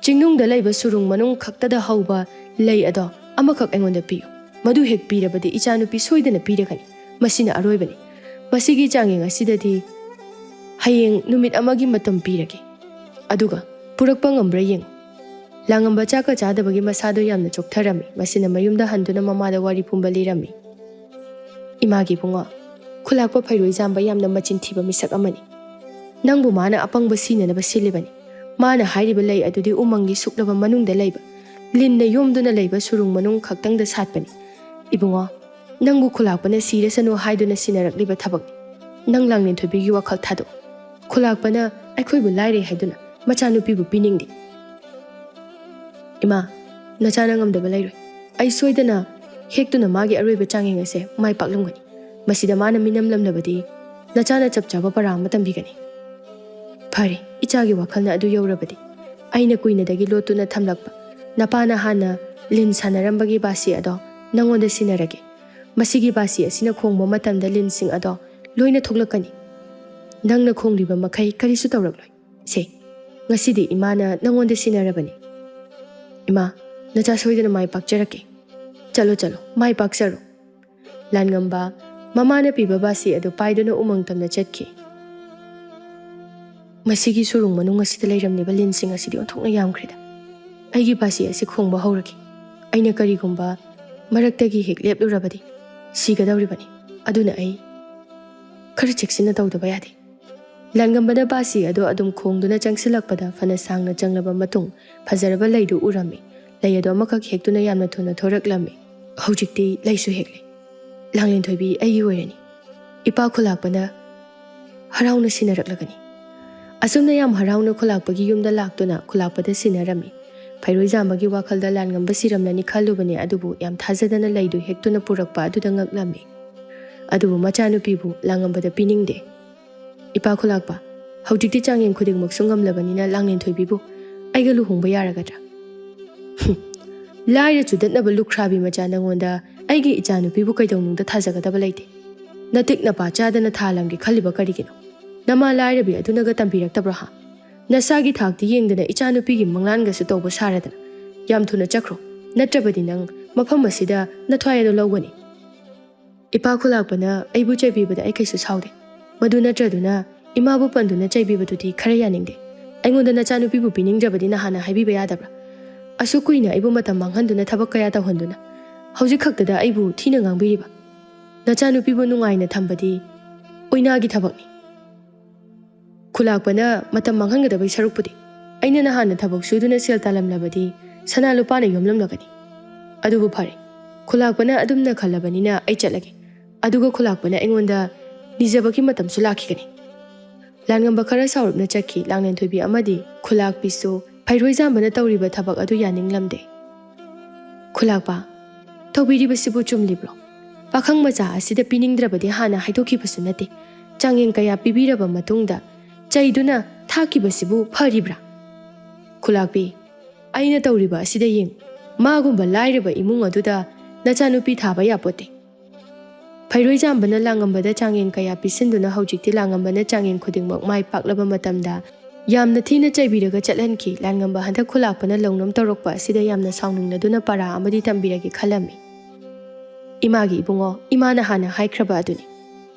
chingnungda leiba surung manung khaktada hauba lei ado amakak engonda piyo madu hek pirabadi ichanupi soidana piragani masina aroibani masigi changyeng asidadi hayeng numit amagi matam pirage aduga purakpa ngambra yeng langamba chaka chadabagi masado yamna choktharami masina mayumda handuna mamada wari pumba lirami imagi punga khulakpa phairoi jamba yamna machin thiba misak amani nangbu mana apangba sinanaba silibani mana hairiba lei adudi umangi suklaba manungda leiba linna yomduna leiba surung manung khaktangda satpani ibungo nangbu khulakpana sirasano haiduna sinarakliba thabakni nang Langlenthoibigi wakhal thado khulakpana aikhoibu laire haiduna machanupibu piningdi ima nachana ngamdaba leiroi ai soidana hektuna magi aroiba changyeng ase mai paklamgani masida mana minam lamlabadi nachana chapchaba parang matambigani phari ichagi wakhalna adu yaurabadi aina kuinadagi lotuna thamlakpa napana hana lin sanarambagi basi ado nangonda sinarage masigi basi asina khongba matamda lin sing ado loina thoklakani nangna khongliba makai karisu tawrakloi se ngasidi imana nangonda sinarabani ima nacha soidana mai pakjarake chalo chalo mai paksaro langamba mamana piba basi ado paiduna umang tamna chatki masigi surung manung asida leiramniba lin sing asidi onthokna yamkhrida aigi basi asi khongba hauraki aina karigumba maraktagi hek leplurabadi sigadawribani aduna ai khara cheksina tawdaba yade langambada basi ado adum khongduna changsilakpada fana sangna changlaba matung phajaraba leidu urami lei ado makak hektuna yamna thuna thoraklami haujikti leisu hekle Langlenthoibi aigi oirani ipa khulakpana harauna sinaraklagani asumna yam harauna khulakpagi yumda laktuna khulakpada sinarami phairoi jambagi wakhalda langamba siramlani khalubani adubu yam thajadana leidu hektuna purakpa aduda ngaklami adubu machanupibu langambada piningde ipa khulakpa haujikti changyeng khudingmak sungamlabanina Langlenthoibibu aiga luhongba yaragadra laira chudatnaba lukhrabi macha nangonda aigi ichanupibu kaidawnungda thajagadaba leite natik napa chadana thalamgi khaliba karigino nama lairabi adunaga tambiraktabra ha nasagi thakti yengdana ichanupi gi manglan ga su tawba saradana yam thuna chakro natrabadi nang ꯃꯐꯝ ꯑꯁꯤꯗ ꯅꯊ꯭ꯋꯥꯏ ꯑꯗꯨ ꯂꯧꯒꯅꯤ ꯏꯄꯥ ꯈꯨꯂꯥꯛꯄꯅ ꯑꯩꯕꯨ ꯆꯩꯕꯤꯕꯗ ꯑꯩ ꯀꯩꯁꯨ ꯁꯥꯎꯗꯦ ꯃꯗꯨ ꯅꯠꯇ꯭ꯔꯗꯨꯅ ꯏꯃꯥꯕꯨ ꯄꯟꯗꯨꯅ ꯆꯩꯕꯤꯕꯗꯨꯗꯤ ꯈꯔ ꯌꯥꯅꯤꯡꯗꯦ ꯑꯩꯉꯣꯟꯗ ꯅꯆꯥꯅꯨꯄꯤꯕꯨ ꯄꯤꯅꯤꯡꯗ꯭ꯔꯕꯗꯤ ꯅꯍꯥꯟꯅ ꯍꯥꯏꯕꯤꯕ ꯌꯥꯗꯕ꯭ꯔꯥ ꯑꯁꯨꯛ ꯀꯨꯏꯅ ꯑꯩꯕꯨ ꯃꯇꯝ ꯃꯥꯡꯍꯟꯗꯨꯅ ꯊꯕꯛ ꯀꯌꯥ ꯇꯧꯍꯟꯗꯨꯅ ꯍꯧꯖꯤꯛ ꯈꯛꯇꯗ ꯑꯩꯕꯨ ꯊꯤꯅ ꯉꯥꯡꯕꯤꯔꯤꯕ ꯅꯆꯥꯅꯨꯄꯤꯕꯨ ꯅꯨꯡꯉꯥꯏꯅ ꯊꯝꯕꯗꯤ ꯑꯣꯏꯅꯥꯒꯤ ꯊꯕꯛꯅꯤ ꯈꯨꯂꯥꯛꯄꯅ ꯃꯇꯝ ꯃꯥꯡꯍꯟꯒꯗꯕꯩ ꯁꯔꯨꯛꯄꯨꯗꯤ ꯑꯩꯅ ꯅꯍꯥꯟꯅ ꯊꯕꯛ ꯁꯨꯗꯨꯅ ꯁꯦꯜ ꯇꯥꯜꯂꯝꯂꯕꯗꯤ ꯁꯅꯥ ꯂꯨꯄꯥꯅ ꯌꯣꯝꯂꯝꯂꯒꯅꯤ ꯑꯗꯨꯕꯨ ꯐꯔꯦ ꯈꯨꯂꯥꯛꯄꯅ ꯑꯗꯨꯝꯅ ꯈꯜꯂꯕꯅꯤ나 ꯑꯩ ꯆꯠꯂꯒꯦ ꯑꯗꯨꯒ ꯈꯨꯂꯥꯛꯄꯅ ꯑꯩꯉꯣꯟꯗ ꯅꯤꯖꯕꯒꯤ ꯃꯇꯝꯁꯨ ꯂꯥꯛꯈꯤꯒꯅꯤ ꯂꯥꯟꯉꯝꯕ ꯈꯔ ꯁꯥꯎꯔꯞꯅ ꯆꯠꯈꯤ ꯂꯥꯡꯂꯦꯟꯊꯣꯏꯕꯤ ꯑꯃꯗꯤ ꯈꯨꯂꯥꯛꯄꯤꯁꯨ ꯐꯩꯔꯣꯏꯖꯥꯝꯕꯅ ꯇꯧꯔꯤꯕ ꯊꯕꯛ ꯑꯗꯨ ꯌꯥꯅꯤꯡꯂꯝꯗꯦ ꯈꯨꯂꯥꯛꯄ ꯇꯧꯕꯤꯔꯤꯕꯁꯤꯕꯨ ꯆꯨꯝꯂꯤꯕ꯭ꯔꯣ ꯄꯥꯈꯪ ꯃꯆꯥ ꯑꯁꯤꯗ ꯄꯤꯅꯤꯡꯗ꯭ꯔꯕꯗꯤ ꯍꯥꯟꯅ ꯍꯥꯏꯗꯣꯛꯈꯤꯕꯁꯨ ꯅꯠꯇꯦ ꯆꯥꯡꯌꯦꯡ ꯀꯌꯥ ꯄꯤꯕꯤꯔꯕ ꯃꯇꯨꯡꯗ ꯆꯩꯗꯨꯅ ꯊꯥꯛꯈꯤꯕꯁꯤꯕꯨ ꯐꯔꯤꯕ꯭ꯔꯥ ꯈꯨꯂꯥꯛꯄꯤ ꯑꯩꯅ ꯇꯧꯔꯤꯕ ꯑꯁꯤꯗ ꯌꯦꯡꯉꯨ ꯃꯥꯒꯨꯝꯕ ꯂꯥꯏꯔꯕ ꯏꯃꯨꯡ ꯑꯗꯨꯗ ꯅꯆꯥꯅꯨꯄꯤ ꯊꯥꯕ ꯌꯥꯄꯣꯠꯇꯦ ꯐꯩꯔꯣꯏꯖꯥꯝꯕꯅ ꯂꯥꯡꯉꯝꯕꯗ ꯆꯥꯡꯌꯦꯡ ꯀꯌꯥ ꯄꯤꯁꯤꯟꯗꯨꯅ ꯍꯧꯖꯤꯛꯇꯤ ꯂꯥꯡꯉꯝꯕꯅ ꯆꯥꯡꯌꯦꯡ ꯈꯨꯗꯤꯡꯃꯛ ꯃꯥꯏ ꯄꯥꯛꯂꯕ ꯃꯇꯝꯗ ꯌꯥꯝꯅ ꯊꯤꯅ ꯆꯩꯕꯤꯔꯒ ꯆꯠꯍꯟꯈꯤ ꯂꯥꯟꯉꯝꯕ ꯍꯟꯗꯛ ꯈꯨꯂꯥꯛꯄꯅ ꯂꯧꯅꯝ ꯇꯧꯔꯛꯄ ꯑꯁꯤꯗ ꯌꯥꯝꯅ ꯁꯥꯎꯅꯤꯡꯂꯗꯨꯅ ꯄꯔꯥ ꯑꯃꯗꯤ ꯇꯝꯕꯤꯔꯒꯦ ꯈꯜꯂꯝꯃꯤ ꯏꯃꯥꯒꯤ ꯏꯕꯨꯡꯉꯣ ꯏꯃꯥꯅ ꯍꯥꯟꯅ ꯍꯥꯏꯈ꯭ꯔꯕ ꯑꯗꯨꯅꯤ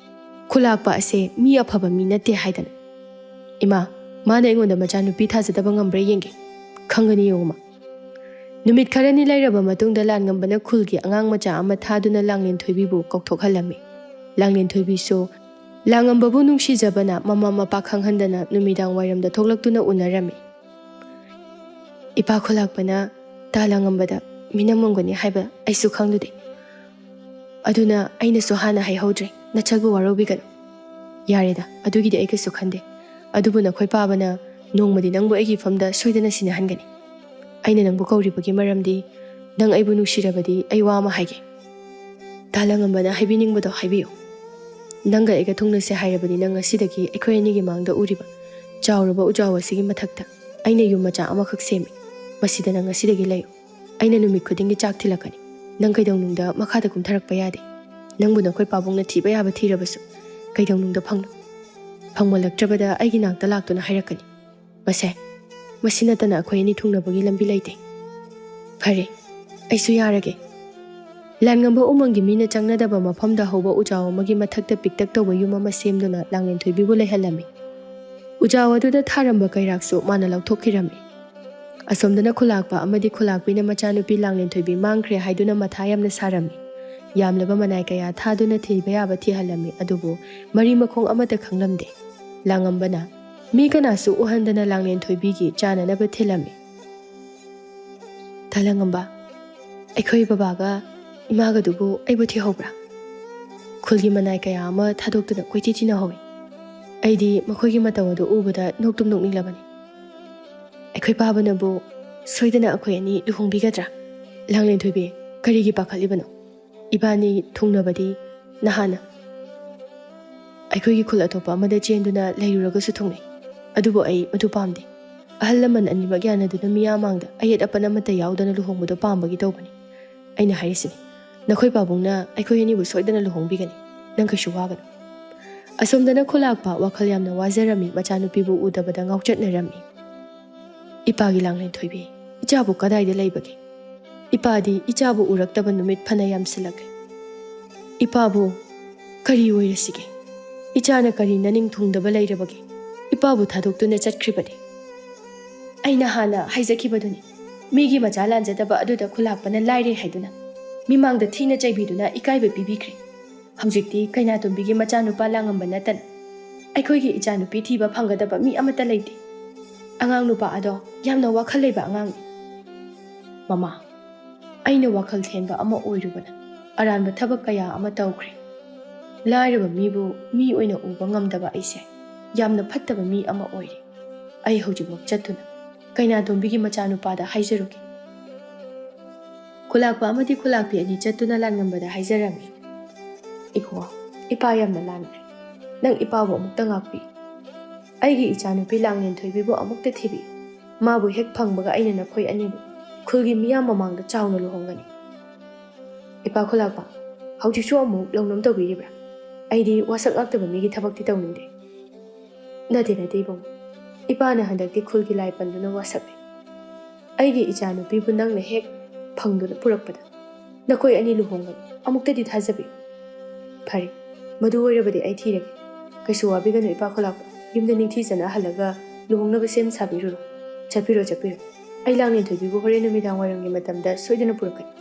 ꯈꯨꯂꯥꯛꯄ ꯑꯁꯦ ꯃꯤ ꯑꯐꯕ ꯃꯤ ꯅꯠꯇꯦ ꯍꯥꯏꯗꯅ ꯏꯃꯥ ꯃꯥꯅ ꯑꯩꯉꯣꯟꯗ ꯃꯆꯥꯅꯨꯄꯤ ꯊꯥꯖꯗꯕ ꯉꯝꯕ꯭ꯔꯥ ꯌꯦꯡꯒꯦ ꯈꯪꯒꯅꯤ ꯌꯦꯡꯉꯨꯃ ꯅꯨꯃꯤꯠ ꯈꯔꯅꯤ ꯂꯩꯔꯕ ꯃꯇꯨꯡꯗ ꯂꯥꯟꯉꯝꯕꯅ ꯈꯨꯜꯒꯤ ꯑꯉꯥꯡ ꯃꯆꯥ ꯑꯃ ꯊꯥꯗꯨꯅ ꯂꯥꯡꯂꯦꯟꯊꯣꯏꯕꯤꯕꯨ ꯀꯧꯊꯣꯛꯍꯜꯂꯝꯃꯤ ꯂꯥꯡꯂꯦꯟꯊꯣꯏꯕꯤꯁꯨ ꯂꯥꯡꯉꯝꯕꯕꯨ ꯅꯨꯡꯁꯤꯖꯕꯅ ꯃꯃꯥ ꯃꯄꯥ ꯈꯪꯍꯟꯗꯅ ꯅꯨꯃꯤꯗꯥꯡ ꯋꯥꯏꯔꯝꯗ ꯊꯣꯛꯂꯛꯇꯨꯅ ꯎꯅꯔꯝꯃꯤ ꯏꯄꯥ ꯈꯨꯂꯥꯛꯄꯅ ꯇꯥ ꯂꯥꯡꯉꯝꯕꯗ ꯃꯤꯅꯝꯃꯝꯒꯅꯤ ꯍꯥꯏꯕ ꯑꯩꯁꯨ ꯈꯪꯂꯨꯗꯦ ꯑꯗꯨꯅ ꯑꯩꯅꯁꯨ ꯍꯥꯟꯅ ꯍꯥꯏꯍꯧꯗ꯭ꯔꯦ ꯅꯆꯜꯕꯨ ꯋꯥꯔꯧꯕꯤꯒꯅꯨ ꯌꯥꯔꯦꯗ ꯑꯗꯨꯒꯤꯗꯤ ꯑꯩ ꯀꯩꯁꯨ ꯈꯟꯗꯦ ꯑꯗꯨꯕꯨ ꯅꯈꯣꯏ ꯄꯥꯕꯅ ꯅꯣꯡꯃꯗꯤ ꯅꯪꯕꯨ ꯑꯩꯒꯤ ꯏꯐꯝꯗ ꯁꯣꯏꯗꯅ ꯁꯤꯟꯅꯍꯟꯒꯅꯤ ꯑꯩꯅ ꯅꯪꯕꯨ ꯀꯧꯔꯤꯕꯒꯤ ꯃꯔꯝꯗꯤ ꯅꯪ ꯑꯩꯕꯨ ꯅꯨꯡꯁꯤꯔꯕꯗꯤ ꯑꯩ ꯋꯥ ꯑꯃ ꯍꯥꯏꯒꯦ ꯇꯥ ꯂꯥꯡꯉꯝꯕꯅ ꯍꯥꯏꯕꯤꯅꯤꯡꯕꯗꯣ ꯍꯥꯏꯕꯤꯌꯨ ꯅꯪꯒ ꯑꯩꯒ ꯊꯨꯡꯅꯁꯦ ꯍꯥꯏꯔꯕꯗꯤ ꯅꯪ ꯉꯁꯤꯗꯒꯤ ꯑꯩꯈꯣꯏ ꯑꯅꯤꯒꯤ ꯃꯥꯡꯗ ꯎꯔꯤꯕ ꯆꯥꯎꯔꯕ ꯎꯖꯥꯎ ꯑꯁꯤꯒꯤ ꯃꯊꯛꯇ ꯑꯩꯅ ꯌꯨꯝ ꯃꯆꯥ ꯑꯃꯈꯛ ꯁꯦꯝꯃꯤ ꯃꯁꯤꯗ ꯅꯪ ꯉꯁꯤꯗꯒꯤ ꯂꯩꯌꯨ ꯑꯩꯅ ꯅꯨꯃꯤꯠ ꯈꯨꯗꯤꯡꯒꯤ ꯆꯥꯛ ꯊꯤꯜꯂꯛꯀꯅꯤ ꯅꯪ ꯀꯩꯗꯧꯅꯨꯡꯗ ꯃꯈꯥꯗ ꯀꯨꯝꯊꯔꯛꯄ ꯌꯥꯗꯦ ꯅꯪꯕꯨ ꯅꯈꯣꯏ ꯄꯥꯕꯨꯡꯅ ꯊꯤꯕ ꯌꯥꯕ ꯊꯤꯔꯕꯁꯨ ꯀꯩꯗꯧꯅꯨꯡꯗ ꯐꯪꯃꯜꯂꯛꯇ꯭ꯔꯕꯗ ꯑꯩꯒꯤ ꯅꯥꯛꯇ ꯂꯥꯛꯇꯨꯅ ꯍꯥꯏꯔꯛꯀꯅꯤ ꯃꯁꯤ ꯅꯠꯇꯅ ꯑꯩꯈꯣꯏ ꯑꯅꯤ ꯊꯨꯡꯅꯕꯒꯤ ꯂꯝꯕꯤ ꯂꯩꯇꯦ ꯐꯔꯦ ꯑꯩꯁꯨ ꯌꯥꯔꯒꯦ ꯂꯥꯟꯉꯝꯕ ꯎꯃꯪꯒꯤ ꯃꯤꯅ ꯆꯪꯅꯗꯕ ꯃꯐꯝꯗ ꯍꯧꯕ ꯎꯖꯥꯎ ꯑꯃꯒꯤ ꯃꯊꯛꯇ ꯄꯤꯛꯇꯛ ꯇꯧꯕ ꯌꯨꯝ ꯑꯃ ꯁꯦꯝꯗꯨꯅ ꯂꯥꯡꯂꯦꯟꯊꯣꯏꯕꯤꯕꯨ ꯂꯩꯍꯜꯂꯝꯃꯤ ꯎꯖꯥꯎ ꯑꯗꯨꯗ ꯊꯥꯔꯝꯕ ꯀꯩꯔꯥꯛꯁꯨ ꯃꯥꯅ ꯂꯧꯊꯣꯛꯈꯤꯔꯝꯃꯤ ꯑꯁꯣꯝꯗꯅ ꯈꯨꯂꯥꯛꯄ ꯑꯃꯗꯤ ꯈꯨꯂꯥꯛꯄꯤꯅ ꯃꯆꯥꯅꯨꯄꯤ ꯂꯥꯡꯂꯦꯟꯊꯣꯏꯕꯤ ꯃꯥꯡꯈ꯭ꯔꯦ ꯍꯥꯏꯗꯨꯅ ꯃꯊꯥ ꯌꯥꯝꯅ ꯁꯥꯔꯝꯃꯤ ꯌꯥꯝꯂꯕ ꯃꯅꯥꯏ ꯀꯌꯥ ꯊꯥꯗꯨꯅ ꯊꯤꯕ ꯌꯥꯕ ꯊꯤꯍꯜꯂꯝꯃꯤ ꯑꯗꯨꯕꯨ ꯃꯔꯤ ꯃꯈꯣꯡ ꯑꯃꯠꯇ ꯈꯪꯂꯝꯗꯦ ꯂꯥꯡꯉꯝꯕꯅ ꯃꯤ ꯀꯅꯥꯁꯨ ꯎꯍꯟꯗꯅ ꯂꯥꯡꯂꯦꯟꯊꯣꯏꯕꯤꯒꯤ ꯆꯥꯅꯅꯕ ꯊꯤꯜꯂꯝꯃꯤ ꯂꯥꯡꯉꯝꯕ ꯑꯩꯈꯣꯏ ꯕꯕꯥꯒ ꯏꯃꯥꯒꯗꯨꯕꯨ ꯑꯩꯕꯨ ꯊꯤꯍꯧꯕ꯭ꯔꯥ ꯈꯨꯜꯒꯤ ꯃꯅꯥꯏ ꯀꯌా ꯑꯃ ꯊꯥꯗꯣꯛꯇꯨꯅ ꯀꯣꯏꯊꯤ ꯊꯤꯅꯍꯧꯏ ꯑꯩꯗꯤ ꯃꯈꯣꯏꯒꯤ ꯃꯇꯧ ꯑꯗꯨ ꯎꯕꯗ ꯅꯣꯛꯇꯨꯝ ꯅꯣꯛꯅꯤꯡꯂꯕꯅꯤ ꯑꯩꯈꯣꯏ ꯄꯥꯕꯅꯕꯨ ꯁꯣꯏꯗꯅ ꯑꯩꯈꯣꯏ ꯑꯅꯤ ꯂꯨꯍꯣꯡꯕꯤꯒꯗ꯭ꯔꯥ ꯂꯥꯡꯂꯦꯟꯊꯣꯏꯕꯤ ꯀꯔꯤꯒꯤ ꯄꯥꯈꯠꯂꯤꯕꯅꯣ ꯏꯕꯥꯅꯤ ꯊꯨꯡꯅꯕꯗꯤ ꯅꯍꯥꯟꯅ ꯑꯩꯈꯣꯏꯒꯤ ꯈꯨꯜ ꯑꯇꯣꯞꯄ ꯑꯃꯗ ꯆꯦꯟꯗꯨꯅ ꯂꯩꯔꯨꯔꯒꯁꯨ ꯊꯨꯡꯅꯩ ꯑꯗꯨꯕꯨ ꯑꯩ ꯃꯗꯨ ꯄꯥꯝꯗꯦ ꯑꯍꯜ ꯂꯃꯟ ꯑꯅꯤꯃꯛ ꯌꯥꯅꯗꯨꯅ ꯃꯤꯌꯥꯝꯃꯥꯡꯗ ꯑꯌꯦꯠ ꯑꯄꯟ ꯑꯃꯠꯇ ꯌꯥꯎꯗꯅ ꯂꯨꯍꯣꯡꯕꯗꯣ ꯄꯥꯝꯕꯒꯤ ꯇꯧꯕꯅꯤ ꯑꯩꯅ ꯍꯥꯏꯔꯤꯁꯤꯅꯤ ꯅꯈꯣꯏ ꯄꯥꯕꯨꯡꯅ ꯑꯩꯈꯣꯏ ꯑꯅꯤꯕꯨ ꯁꯣꯏꯗꯅ ꯂꯨꯍꯣꯡꯕꯤꯒꯅꯤ ꯅꯪ ꯀꯩꯁꯨ ꯋꯥꯒꯅꯨ ꯑꯁꯣꯝꯗꯅ ꯈꯨꯂꯥꯛꯄ ꯋꯥꯈꯜ ꯌꯥꯝꯅ ꯋꯥꯖꯔꯝꯃꯤ ꯃꯆꯥꯅꯨꯄꯤꯕꯨ ꯎꯗꯕꯗ ꯉꯥꯎꯆꯠꯅꯔꯝꯃꯤ ꯏꯄꯥꯒꯤ ꯂꯥꯡꯂꯦꯟꯊꯣꯏꯕꯤ ꯏꯆꯥꯕꯨ ꯀꯗꯥꯏꯗ ꯂꯩꯕꯒꯦ ꯏꯄꯥꯗꯤ ꯏꯆꯥꯕꯨ ꯎꯔꯛꯇꯕ ꯅꯨꯃꯤꯠ ꯐꯅ ꯌꯥꯝꯁꯤꯜꯂꯛꯂꯦ ꯏꯄꯥꯕꯨ ꯀꯔꯤ ꯑꯣꯏꯔꯁꯤꯒꯦ ꯏꯆꯥꯅ ꯀꯔꯤ ꯅꯅꯤꯡ ꯊꯨꯡꯗꯕ ꯂꯩꯔꯕꯒꯦ ꯏꯄꯥꯕꯨ ꯊꯥꯗꯣꯛꯇꯨꯅ ꯆꯠꯈ꯭ꯔꯤꯕꯗꯤ ꯑꯩꯅ ꯍꯥꯟꯅ ꯍꯥꯏꯖꯈꯤꯕꯗꯨꯅꯤ ꯃꯤꯒꯤ ꯃꯆꯥ ꯂꯥꯟꯖꯗꯕ ꯑꯗꯨꯗ ꯈꯨꯂꯥꯛꯄꯅ ꯂꯥꯏꯔꯦ ꯍꯥꯏꯗꯨꯅ ꯃꯤꯃꯥꯡꯗ ꯊꯤꯅ ꯆꯩꯕꯤꯗꯨꯅ ꯏꯀꯥꯏꯕ ꯄꯤꯕꯤꯈ꯭ꯔꯦ ꯍꯧꯖꯤꯛꯇꯤ ꯀꯩꯅꯥꯇꯣꯝꯕꯤꯒꯤ ꯃꯆꯥꯅꯨꯄꯥ ꯂꯥꯡꯉꯝꯕ ꯅꯠꯇꯅ ꯑꯩꯈꯣꯏꯒꯤ ꯏꯆꯥꯅꯨꯄꯤ ꯊꯤꯕ ꯐꯪꯒꯗꯕ ꯃꯤ ꯑꯃꯠꯇ ꯂꯩꯇꯦ ꯑꯉꯥꯡ ꯅꯨꯄꯥ ꯑꯗꯣ ꯌꯥꯝꯅ ꯋꯥꯈꯜ ꯂꯩꯕ ꯑꯉꯥꯡꯅꯤ ꯃꯃꯥ ꯑꯩꯅ ꯋꯥꯈꯜ ꯊꯦꯟꯕ ꯑꯃ ꯑꯣꯏꯔꯨꯕꯅ ꯑꯔꯥꯟꯕ ꯊꯕꯛ ꯀꯌా ꯑꯃ ꯇꯧꯈ꯭ꯔꯦ ꯂꯥꯏꯔꯕ ꯃꯤꯕꯨ ꯃꯤ ꯑꯣꯏꯅ ꯎꯕ ꯉꯝꯗꯕ ꯑꯩꯁꯦ ꯌꯥꯝꯅ ꯐꯠꯇꯕ ꯃꯤ ꯑꯃ ꯑꯣꯏꯔꯦ ꯑꯩ ꯍꯧꯖꯤꯛꯃꯛ ꯆꯠꯇꯨꯅ ꯀꯩꯅꯥꯇꯣꯝꯕꯤꯒꯤ ꯃꯆꯥꯅꯨꯄꯥꯗ ꯍꯥꯏꯖꯔꯨꯒꯦ ꯈꯨꯂꯥꯛꯄ ꯑꯃꯗꯤ ꯈꯨꯂꯥꯛꯄꯤ ꯑꯅꯤ ꯆꯠꯇꯨꯅ ꯂꯥꯟꯉꯝꯕꯗ ꯍꯥꯏꯖꯔꯝꯃꯤ ꯏꯕꯨꯡꯉꯣ ꯏꯄꯥ ꯌꯥꯝꯅ ꯂꯥꯟꯈ꯭ꯔꯦ ꯅꯪ ꯏꯄꯥꯕꯨ ꯑꯃꯨꯛꯇ ꯉꯥꯛꯄꯤ ꯑꯩꯒꯤ ꯏꯆꯥꯅꯨꯄꯤ ꯂꯥꯡꯂꯦꯟꯊꯣꯏꯕꯤꯕꯨ ꯑꯃꯨꯛꯇ ꯊꯤꯕꯤꯌꯨ ꯃꯥꯕꯨ ꯍꯦꯛ ꯐꯪꯕꯒ ꯑꯩꯅ ꯅꯈꯣꯏ ꯑꯅꯤꯕꯨ ꯈꯨꯜꯒꯤ ꯃꯤꯌꯥꯝ ꯃꯃꯥꯡꯗ ꯆꯥꯎꯅ ꯂꯨꯍꯣꯡꯒꯅꯤ ꯏꯄꯥ ꯈꯨꯂꯥꯛꯄ ꯍꯧꯖꯤꯛꯁꯨ ꯑꯃꯨꯛ ꯂꯧꯅꯝ ꯇꯧꯕꯤꯔꯤꯕ꯭ꯔꯥ ꯑꯩꯗꯤ ꯋꯥꯁꯛ ꯉꯥꯛꯇꯕ ꯃꯤꯒꯤ ꯊꯕꯛꯇꯤ ꯇꯧꯅꯤꯡꯗꯦ ꯅꯠꯇꯦ ꯏꯕꯨꯡꯉꯣ ꯏꯄꯥꯅ ꯍꯟꯗꯛꯇꯤ ꯈꯨꯜꯒꯤ ꯂꯥꯏ ꯄꯟꯗꯨꯅ ꯋꯥꯁꯛꯂꯦ ꯑꯩꯒꯤ ꯏꯆꯥꯅꯨꯄꯤꯕꯨ ꯅꯪꯅ ꯍꯦꯛ ꯐꯪꯗꯨꯅ ꯄꯨꯔꯛꯄꯗ Nakhoi ani luhongani amuktadi thajabi phari madu oirabadi ai thirage kaisu wabiganu ipa kholakpa yumda ningthijana halaga luhongnaba sem sabiruro chapiro ai Langlenthoibibu hore numidang wairamgi matamda soidana purakani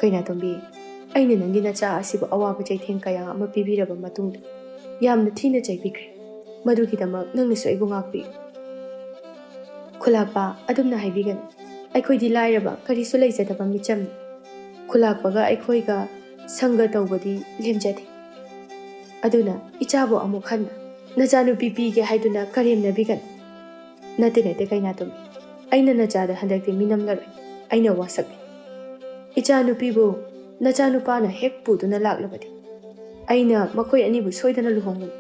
kaina tombi aina nangi nacha asibu awaba chaitheng kaya ama pibiraba matungda yamna thina chaibikre madugidama nangnasu aibu ngakpi khulakpa adumna haibigan aikhoi lairaba karisu leijadaba micham khulakpaga aikhoiga sanga tawbadi lemjadi aduna ichabo amuk hanna najanu pipige haiduna karemna bigan nate kaina tombi aina nachada handakti minamlaroi aina wasak ichanu pibu nachanu pana hek puduna laklabadi aina makhoi anibu soidana luhongani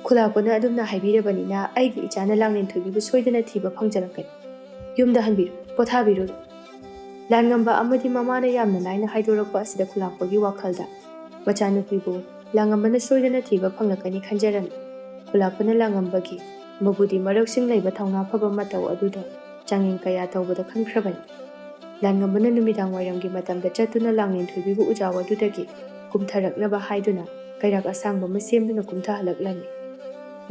khulakpana adumna haibirabanina aigi ichana Langlenthoibibu soidana thiba phangjarakani yumda hanbiru pothabiru langamba amadi mamana yamna laina haidorakpa asida khulakpagi wakhalda machanupibu langambana soidana thiba phanglakani khanjarami khulakpana langambagi mabudi maraksing leiba thawna phaba matau aduda changeng kaya tawbada khangkhrabani langambana numidang wairamgi matamda chatuna Langlenthoibibu ujawa dudagi kumtharaknaba haiduna kairak asangba masemduna kumthahalaklami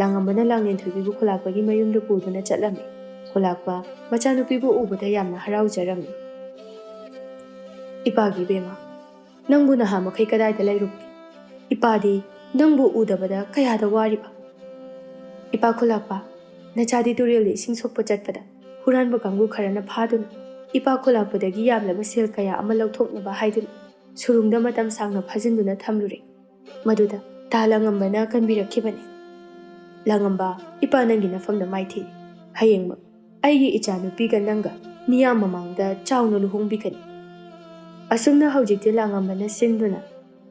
langambana Langlenthoibibu khulakpagi mayumda puduna chatlami khulakpa machanupibu ubada yamna haraujarami ipagi bema nangbu naha makhai kadaida lairupki ipadi nangbu udabada kayada wariba ipa khulakpa nachadi tureli ising sokpa chatpada huranba kangbu kharana phaduna ipa khulakpadagi yamlaba sel kaya ama lauthoknaba haiduna surungda matam sangna phajinduna thamlure maduda ta langambana kanbirakhibani langamba ipa nangi nafamna maithi hayengma aigi ichanupiga nanga miyam mamangda chauna luhongbikani asumna haujikti langambana sinduna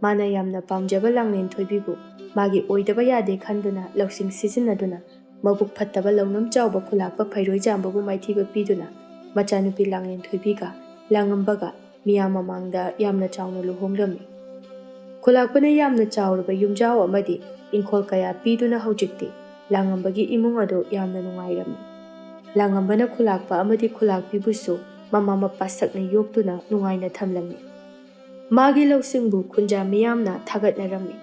mana yamna pamjaba Langlenthoibibu magi oidaba yade khanduna lausing sizinaduna mabuk phattaba launam chawba khulakpa phairoi jambabu maithiba piduna machanupi Langlenthoibiga langambaga miyam mamangda yamna chauna luhonglami khulakpana yamna chawraba yumjaw amadi ingkhol kaya piduna haujikti langambagi imung ado yamna nungairami langambana khulakpa amadi khulakpibusu mama mapasakna yoktuna nungaina thamlami magi lausingbu khunja miyamna thagatnarami